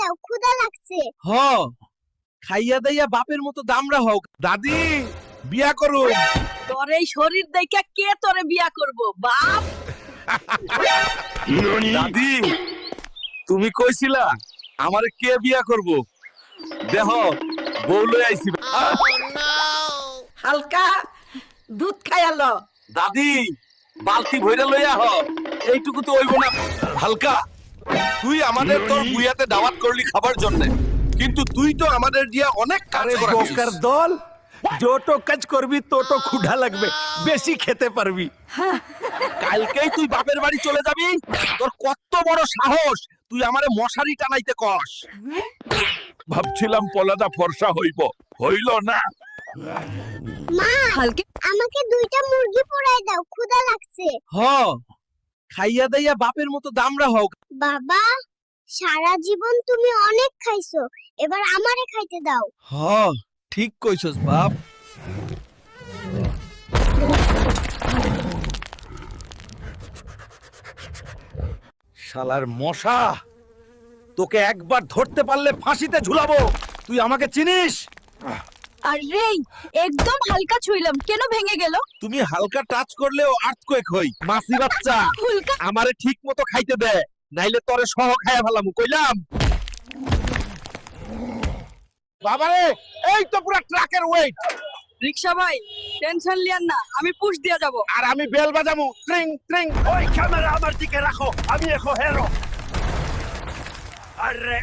দাও, ক্ষুধা লাগছে। হ খাইয়া দাইয়া বাপের মতো দামরা হোক। দাদি বিয়া করো। তোর এই শরীর দেখে কে তোরে বিয়া করব বাপ? দাদি তুমি কইছিলা আমারে কে বিয়া করব? দেহ বউ লই আইছি। হালকা দুধ খাইয়ালো। দাদি বালতি ভইরা লইয়া হ, এইটুকু তো হইব না। হালকা তুই আমাদের তোর বুয়াতে দাওয়াত করলি খাবার জন্য, কিন্তু তুই তো আমাদের দিয়া অনেক কাজ আরে করাছিস। বোকার দল, যত কাজ করবি তত ক্ষুধা লাগবে, বেশি খেতে পারবি। কালকেই তুই বাপের বাড়ি চলে যাবি। তোর কত বড় সাহস, তুই আমারে মশারি টানাইতে কস। ভাবছিলাম পলাদা ফর্সা হইব, হইল না। মা, হালকা আমাকে 2টা মুরগি পোড়াই দাও, ক্ষুধা লাগছে। হ খাইয়া দাইয়া বাপের মতো দামরা হোক। বাবা, সারা জীবন তুমি অনেক খাইছো, এবার আমারে খাইতে দাও। হ ঠিক কইছস বাপ। শালার মশা, তোকে একবার ধরতে পারলে ফাঁসিতে ঝুলাবো। তুই আমাকে চিনিস? আরে একদম হালকা ছুইলাম, কেন ভেঙে গেল? তুমি হালকা টাচ করলেও আর্থকোয়েক হই। মাসি বাচ্চা হুলকা আমারে ঠিক মতো খাইতে দে, নাইলে তোরে সহ খাইয়া ফেলামু কইলাম। বাবারে এই তো পুরা ট্রাকের ওয়েট। রিকশা ভাই টেনশন লিয়ান না, আমি পুশ দিয়া যাব। আর আমি বেল বাজামু ট্রিং ট্রিং। ওই ক্যামেরা আমার দিকে রাখো, আমি এখন হেরো। আরে